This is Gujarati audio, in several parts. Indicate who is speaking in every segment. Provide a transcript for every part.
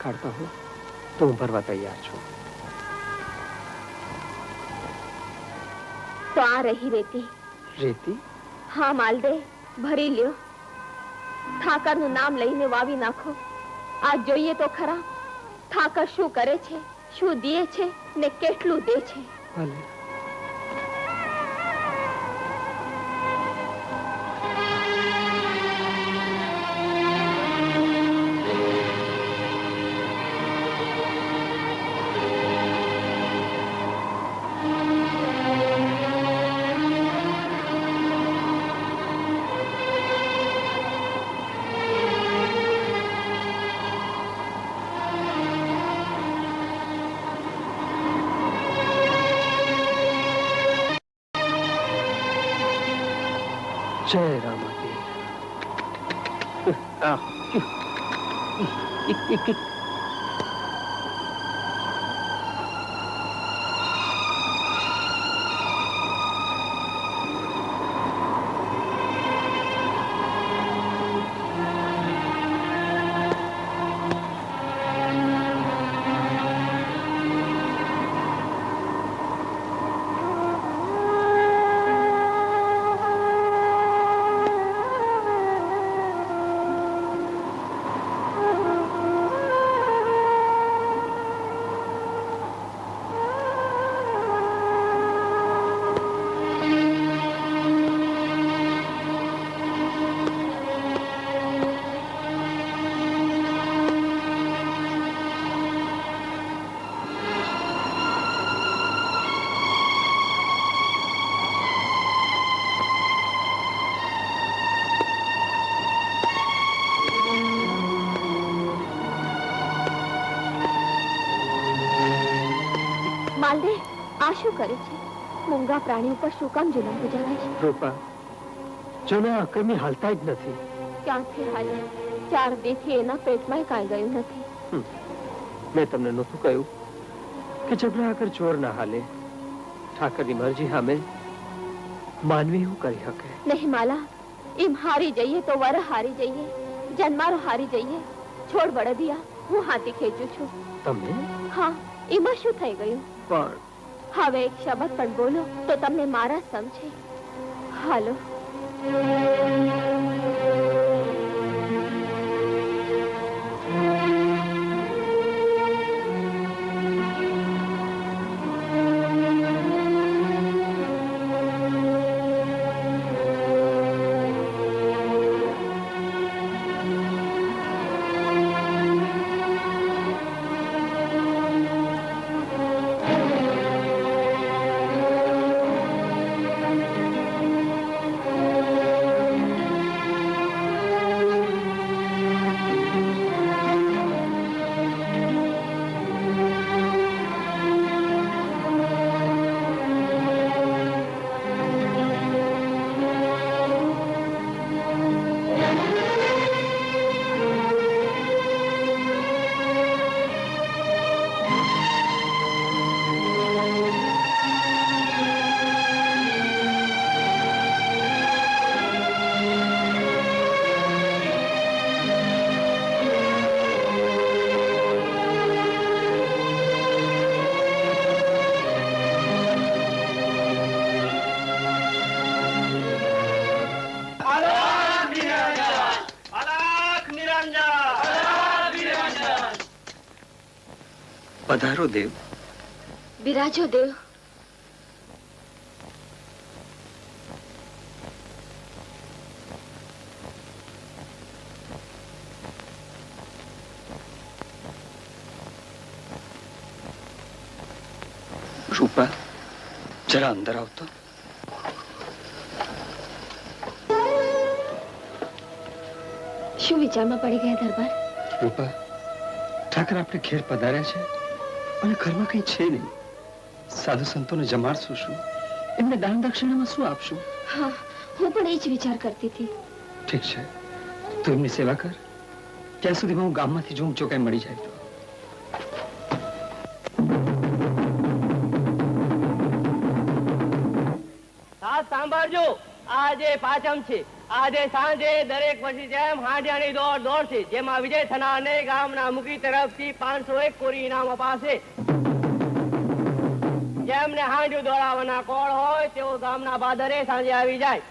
Speaker 1: काढ़ता हो तो હું ભરવા તૈયાર છું.
Speaker 2: તો આ રહી રેતી.
Speaker 1: રેતી?
Speaker 2: હા માલદે, ભરી લ્યો. ઠાકરનું નામ લઈને વાવી નાખો. આજ જોઈએ તો ખરા ઠાકર શું કરે છે, શું દે છે ને કેટલું દે છે.
Speaker 1: ભલે. जय रामापीर.
Speaker 2: માલદે, આ શું કરે છે? મૂંગા પ્રાણી ઉપર શું કામ જુલમ ગુજારાય છે?
Speaker 1: રૂપા, જોને અકમી હાલતા જ નથી.
Speaker 2: ક્યાંથી હાલે? 4 દીથી એના પેટમાં કાંઈ ગયું નથી.
Speaker 1: મેં તમને નહોતું કહ્યું કે જબરા આગળ ચોર ના હાલે. ઠાકરની મરજી સામે માનવી શું કરી શકે?
Speaker 2: નહીં માલા, એમ હારી જઈએ તો વર હારી જઈએ, જન્મારો હારી જઈએ. છોડ બળદિયા, હું હાથી ખેંચું છું.
Speaker 1: તમને?
Speaker 2: હા, એમાં શું થઈ ગયું?
Speaker 1: પણ
Speaker 2: હવે એક શબ્દ પણ બોલો તો તમને મારા સમજે. હાલો.
Speaker 1: પધારો દેવ.
Speaker 2: બિરાજો દેવ.
Speaker 1: રૂપા, જરા અંદર આવતો.
Speaker 2: શું વિચારમાં પડી ગયા દરબાર?
Speaker 1: રૂપા, ઠાકર આપણે ઘેર પધાર્યા છે અને ઘરમાં કઈ છે નહીં. સાધુ સંતોને જમાડશું શું? એમને દાન દક્ષિણામાં શું આપશું?
Speaker 2: હા, હું પણ એ જ વિચાર કરતી હતી.
Speaker 1: ઠીક છે, તું એમની સેવા કર. ત્યાં સુધીમાં હું ગામમાંથી જોઉં જો કઈ મળી જાય તો.
Speaker 3: સાંભળજો, આજે પાંચમ છે. આજે સાંજે દરેક પછી જેમ હાંડિયાની દોડ દોડશે, જેમાં વિજય થનારને ગામના મુખી તરફથી 501 કોરી ઇનામ અપાશે. જેમને હાંડિયું દોડાવવાના કોળ હોય તેઓ ગામના બાદરે સાંજે આવી જાય.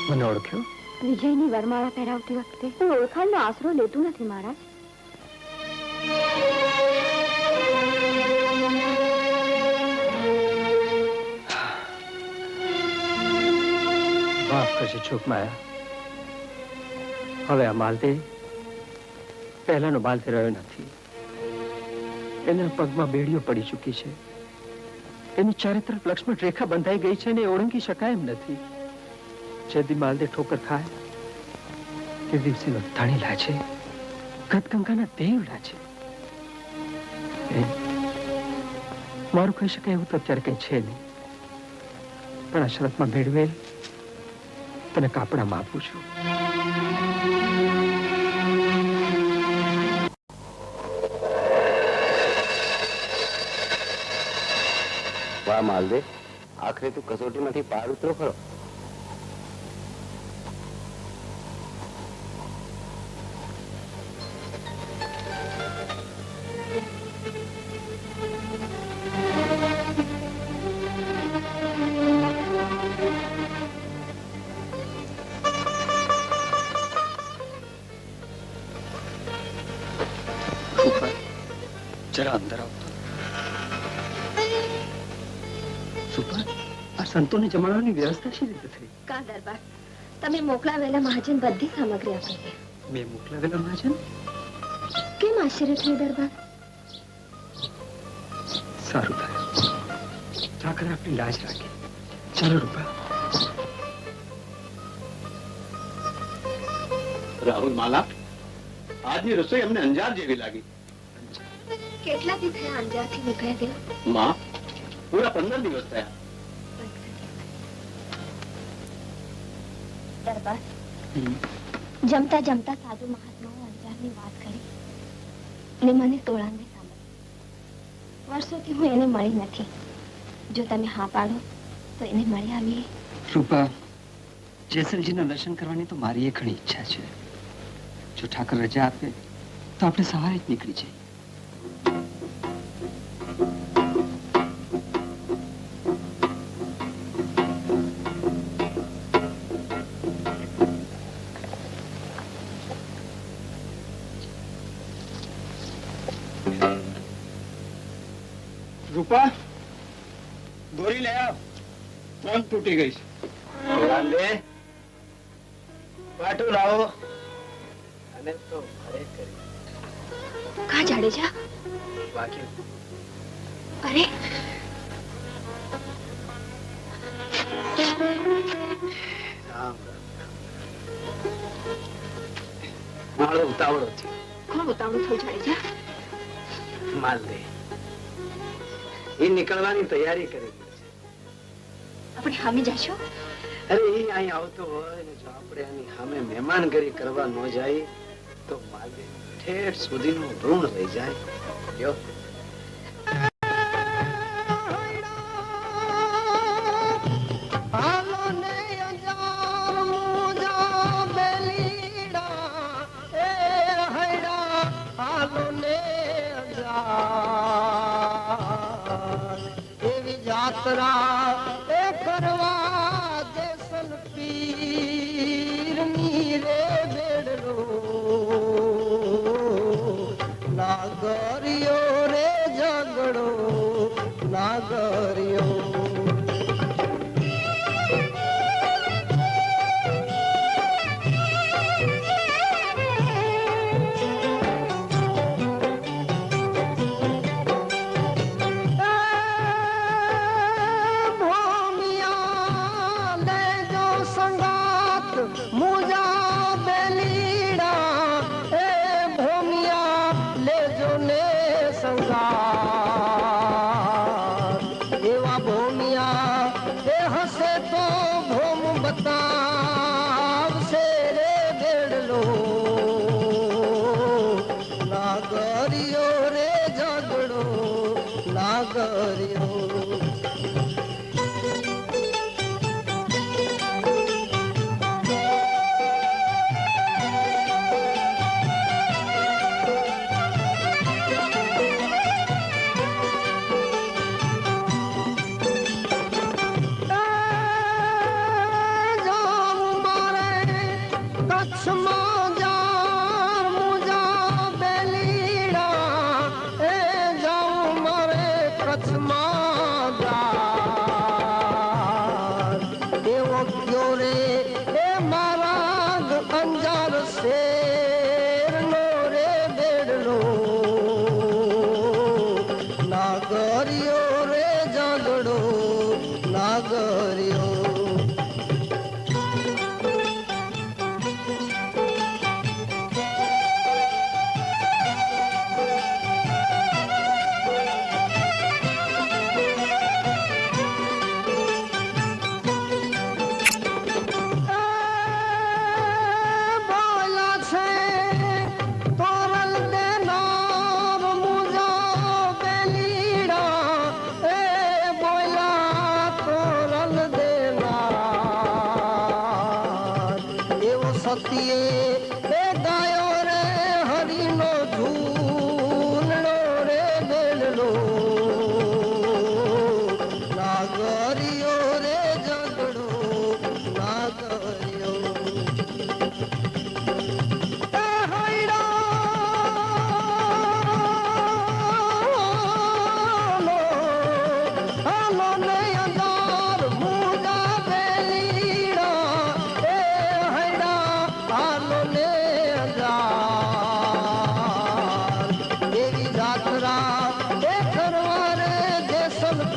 Speaker 1: મને ઓળખ્યો?
Speaker 2: વિજયની વરમાળા પહેરાવતી વખતે હું ઓળખાણનો આશરો લેતું નથી મહારાજ.
Speaker 1: માફ કરજો છોકમાયા. હવે આ માલતે પહેલાનો માલતે રહ્યો નથી. એના પગમાં બેડીઓ પડી ચૂકી છે. એની ચારે તરફ લક્ષ્મણ રેખા બંધાઈ ગઈ છે ને એ ઓળંગી શકાય એમ નથી. જેથી માલદે ઠોકર ખાય તે દિવસે ધણીલા છે, ગતગંગાના દેવડા છે. મારું કહી શકાય એવું તો અત્યારે કઈ છે નહીં, પણ આ શરતમાં મેળવેલ તને કાપડામાં આપું છું.
Speaker 4: વાહ માલદે, આખરે તું કસોટીમાંથી પાર ઉતરો ખરો.
Speaker 1: જરા અંદર આવતો. સુપર, આ સંતોને જમાડવાની વ્યવસ્થા શી રીતે થઈ?
Speaker 2: કા દરબાર, તમે મોકલાવેલા મહાજન બધી સામગ્રી આપી છે.
Speaker 1: મેં મોકલાવેલા મહાજન?
Speaker 2: કેમ આશ્ચર્ય થયું દરબાર?
Speaker 1: સારું થાય. ઠાકર આપણી લાજ રાખી. ચાલો રૂપા.
Speaker 4: રાહુલ માલા, આજની રસોઈ અમને અંજાર જેવી લાગી.
Speaker 2: કેટલા દી થયા અંજારથી નીકળ્યા તેઓ?
Speaker 4: માં, પૂરા 15 દિવસ થયા.
Speaker 2: દરબાર, જમતા જમતા સાધુ મહાત્માઓ અંજારની વાત કરી ને મને તોળાને સાંભળી. વર્ષોથી હું એને મળી નથી. જો તમે હા પાડો તો એને મળી આવીએ.
Speaker 1: રૂપા, જેસલજીના દર્શન કરવાની તો મારી એ ઘણી ઈચ્છા છે. જો ઠાકર રજા આપે તો આપણે સવારે જ નીકળી જઈએ. રૂપા, દોરી લે આવ. ટ્રંક તૂટી ગઈ છે.
Speaker 5: વાટું લાવો અને તો ઘરે કરી
Speaker 2: કા જાડેજા?
Speaker 5: બાકી
Speaker 2: અરે
Speaker 5: રામ મારો ઉતાવળો થયો.
Speaker 2: કોણ ઉતાવળું થયું જાડેજા?
Speaker 5: માલ દે એ નીકળવાની તૈયારી કરી છે.
Speaker 2: આપણે સામે જાશો?
Speaker 5: અરે એ અહીં આવતો હોય ને જો આપણે આની સામે મહેમાનગરી કરવા ન જાય તો માલ દે ઠેઠ સુધીનું ઋણ રહી જાય. લ્યો
Speaker 6: કરવા દેસન પીર ની રે બેડલો નાગરિયો રે ઝગડો નાગરિયો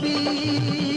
Speaker 6: પીર